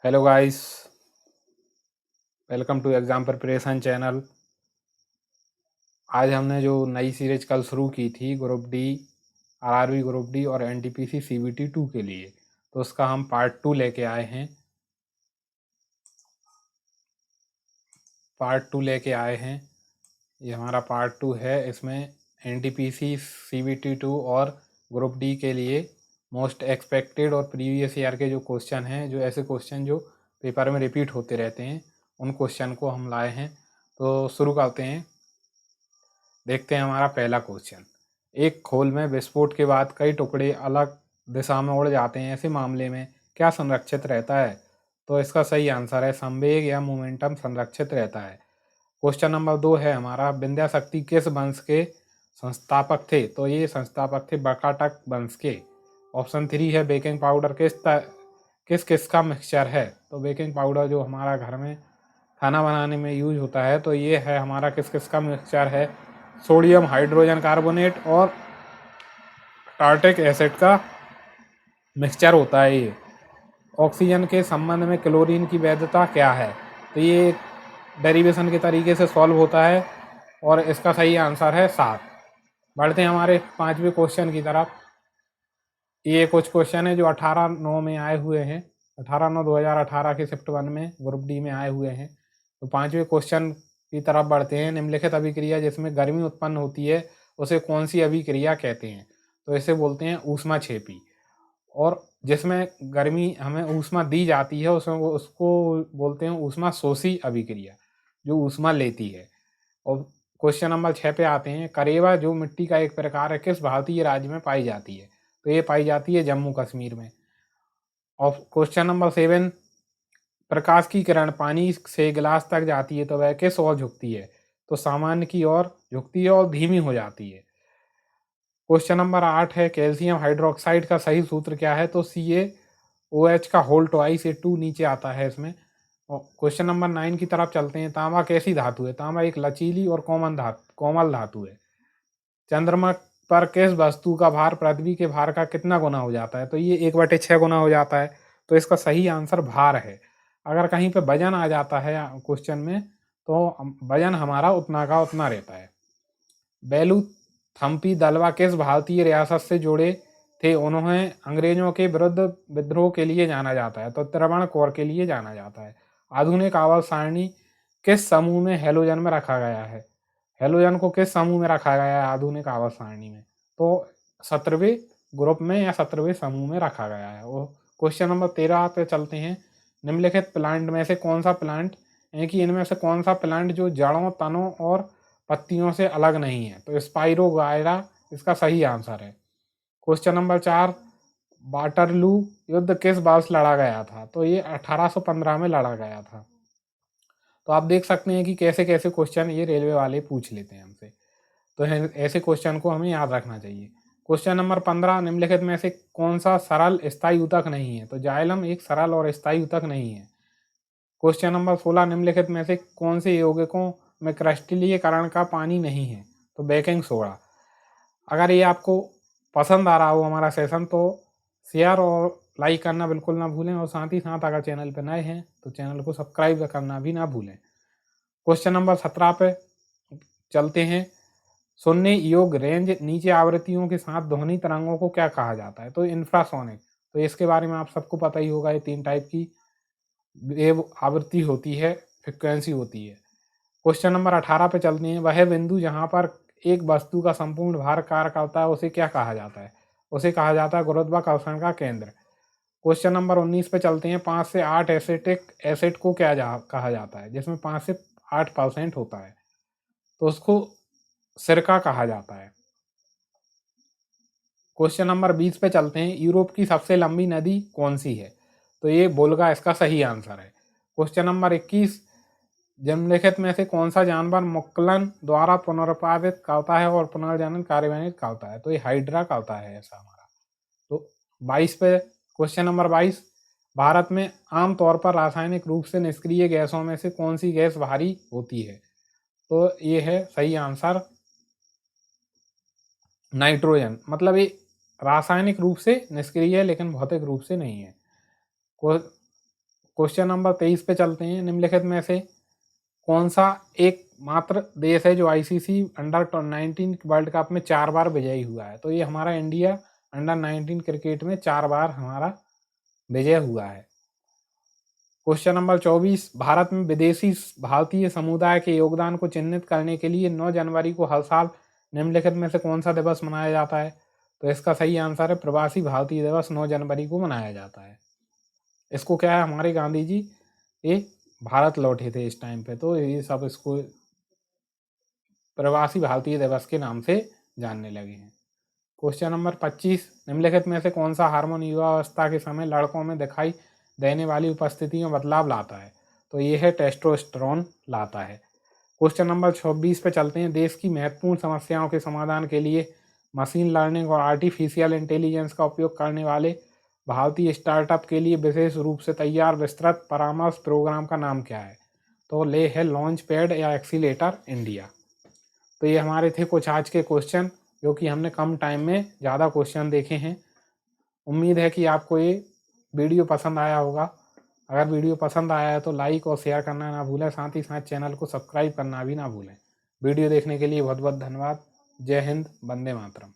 Hello guys, welcome to exam preparation channel. आज हमने जो नई सीरीज कल शुरू की थी group D, RRB group D और एनटीपीसी सीबीटी 2 के लिए, तो उसका हम पार्ट 2 लेके आए हैं। ये हमारा पार्ट 2 है। इसमें एनटीपीसी सीबीटी 2 और ग्रुप डी के लिए मोस्ट एक्सपेक्टेड और प्रीवियस ईयर के जो क्वेश्चन हैं, जो ऐसे क्वेश्चन जो पेपर में रिपीट होते रहते हैं, उन क्वेश्चन को हम लाए हैं। तो शुरू करते हैं। देखते हैं हमारा पहला क्वेश्चन। एक खोल में विस्फोट के बाद कई टुकड़े अलग दिशा में उड़ जाते हैं, ऐसे मामले में क्या संरक्षित रहता है? तो इसका सही आंसर है संवेग या मोमेंटम संरक्षित रहता है। क्वेश्चन नंबर 2 है हमारा, विंध्या शक्ति किस वंश के संस्थापक थे? तो ये संस्थापक थे बकाटक वंश के। ऑप्शन 3 है, बेकिंग पाउडर किस किस का मिक्सचर है? तो बेकिंग पाउडर जो हमारा घर में खाना बनाने में यूज होता है, तो ये है हमारा किस किस का मिक्सचर है? सोडियम हाइड्रोजन कार्बोनेट और टार्टिक एसिड का मिक्सचर होता है ये। ऑक्सीजन के संबंध में क्लोरीन की वैधता क्या है? तो ये डेरिवेशन के तरीके से सॉल्व होता है और इसका सही आंसर है 7। बढ़ते हैं हमारे 5वें क्वेश्चन की तरफ। ये कुछ क्वेश्चन है जो 18/9 में आए हुए हैं, 18/9/2018 के शिफ्ट 1 में ग्रुप डी में आए हुए हैं। तो 5वें क्वेश्चन की तरफ बढ़ते हैं। निम्नलिखित अभिक्रिया जिसमें गर्मी उत्पन्न होती है उसे कौन सी अभिक्रिया कहते हैं? तो इसे बोलते हैं ऊष्माक्षेपी। और जिसमें गर्मी हमें ऊष्मा दी जाती है उसमें उसको बोलते हैं ऊष्मा शोषी अभिक्रिया, जो ऊष्मा लेती है। और क्वेश्चन नंबर 6 पे आते हैं। करेवा जो मिट्टी का एक प्रकार है किस भारतीय राज्य में पाई जाती है? तो ये पाई जाती है जम्मू कश्मीर में। और क्वेश्चन नंबर 7, प्रकाश की किरण पानी से गिलास तक जाती है तो वह किस ओर झुकती है? तो सामान्य की ओर झुकती है और धीमी हो जाती है। क्वेश्चन नंबर 8 है, कैल्शियम हाइड्रोक्साइड का सही सूत्र क्या है? तो CaOH का होल ट्वाइस, ये 2 नीचे आता है इसमें। और क्वेश्चन नंबर 9 की तरफ चलते हैं। तांबा कैसी धातु है? तांबा एक लचीली और कोमल धातु है। चंद्रमा पर किस वस्तु का भार पृथ्वी के भार का कितना गुना हो जाता है? तो ये 1/6 गुना हो जाता है। तो इसका सही आंसर भार है। अगर कहीं पे वजन आ जाता है क्वेश्चन में, तो वजन हमारा उतना का उतना रहता है। बेलू थम्पी दलवा किस भारतीय रियासत से जुड़े थे? उन्होंने अंग्रेजों के विरुद्ध विद्रोह के लिए जाना जाता है, तो त्रावणकोर के लिए जाना जाता है। आधुनिक आवर्त सारणी किस समूह में हैलोजन में रखा गया है? हैलोजन को किस समूह में रखा गया है आधुनिक आवर्त सारणी में? तो 17वें ग्रुप में या 17वें समूह में रखा गया है। वो क्वेश्चन नंबर 13 पे चलते हैं। निम्नलिखित प्लांट में से कौन सा प्लांट है कि इनमें से कौन सा प्लांट जो जड़ों, तनों और पत्तियों से अलग नहीं है? तो स्पाइरोगायरा इसका सही आंसर है। क्वेश्चन नंबर 4, वाटरलू युद्ध किस वर्ष लड़ा गया था? तो ये 1815 में लड़ा गया था। तो आप देख सकते हैं कि कैसे कैसे क्वेश्चन ये रेलवे वाले पूछ लेते हैं हमसे। तो ऐसे क्वेश्चन को हमें याद रखना चाहिए। क्वेश्चन नंबर 15, निम्नलिखित में से कौन सा सरल स्थायी ऊतक नहीं है? तो जाइलम एक सरल और स्थायी ऊतक नहीं है। क्वेश्चन नंबर 16, निम्नलिखित में से कौन से यौगिकों में क्रिस्टलीकरण का पानी नहीं है? तो बेकिंग सोडा। अगर ये आपको पसंद आ रहा हो हमारा सेशन, तो शेयर और लाइक करना बिल्कुल ना भूलें, और साथ ही साथ अगर चैनल पर नए हैं तो चैनल को सब्सक्राइब करना भी ना भूलें। क्वेश्चन नंबर 17 पे चलते हैं। सुनने योग रेंज नीचे आवृत्तियों के साथ ध्वनि तरंगों को क्या कहा जाता है? तो इंफ्रासोनिक। तो इसके बारे में आप सबको पता ही होगा, ये 3 टाइप की वेव आवृत्ति होती है, फ्रिक्वेंसी होती है। क्वेश्चन नंबर 18 पे चलते हैं। वह बिंदु जहाँ पर एक वस्तु का संपूर्ण भार कार्य करता है उसे क्या कहा जाता है? उसे कहा जाता है गुरुत्वाकर्षण का केंद्र। क्वेश्चन नंबर 19 पे चलते हैं। 5 से 8 एसिटिक एसिड को क्या कहा जाता है जिसमें 5 से 8% होता है? तो उसको सिरका कहा जाता है। क्वेश्चन नंबर 20 पे चलते हैं। यूरोप की सबसे लंबी नदी कौन सी है? तो ये वोल्गा इसका सही आंसर है। क्वेश्चन नंबर 21, निम्नलिखित में से कौन सा जानवर मुक्कलन द्वारा पुनरुत्पादित करता है और पुनर्जनन कार्यान्वित करता है? तो ये हाइड्रा करता है ऐसा हमारा। तो 22 पे क्वेश्चन नंबर 22, भारत में आमतौर पर रासायनिक रूप से निष्क्रिय गैसों में से कौन सी गैस भारी होती है? तो ये है सही आंसर नाइट्रोजन। मतलब ये रासायनिक रूप से निष्क्रिय है लेकिन भौतिक रूप से नहीं है। क्वेश्चन नंबर 23 पे चलते हैं। निम्नलिखित में से कौन सा एक मात्र देश है जो आईसीसी अंडर-19 वर्ल्ड कप में 4 बार विजयी हुआ है? तो ये हमारा इंडिया अंडर-19 क्रिकेट में 4 बार हमारा विजय हुआ है। क्वेश्चन नंबर 24, भारत में विदेशी भारतीय समुदाय के योगदान को चिन्हित करने के लिए 9 जनवरी को हर साल निम्नलिखित में से कौन सा दिवस मनाया जाता है? तो इसका सही आंसर है प्रवासी भारतीय दिवस 9 जनवरी को मनाया जाता है। इसको क्या है, हमारे गांधी जी ये भारत लौटे थे इस टाइम पे, तो ये सब इसको प्रवासी भारतीय दिवस के नाम से जानने लगे हैं। क्वेश्चन नंबर 25, निम्नलिखित में से कौन सा हार्मोन युवावस्था के समय लड़कों में दिखाई देने वाली उपस्थिति में बदलाव लाता है? तो ये है टेस्टोस्टेरोन लाता है। क्वेश्चन नंबर 26 पे चलते हैं। देश की महत्वपूर्ण समस्याओं के समाधान के लिए मशीन लर्निंग और आर्टिफिशियल इंटेलिजेंस का उपयोग करने वाले भारतीय स्टार्टअप के लिए विशेष रूप से तैयार विस्तृत परामर्श प्रोग्राम का नाम क्या है? तो ले है लॉन्च पैड या एक्सीलेटर इंडिया। तो ये हमारे थे कुछ आज के क्वेश्चन, जो कि हमने कम टाइम में ज़्यादा क्वेश्चन देखे हैं। उम्मीद है कि आपको ये वीडियो पसंद आया होगा। अगर वीडियो पसंद आया है तो लाइक और शेयर करना ना भूलें, साथ ही साथ चैनल को सब्सक्राइब करना भी ना भूलें। वीडियो देखने के लिए बहुत बहुत धन्यवाद। जय हिंद, वंदे मातरम।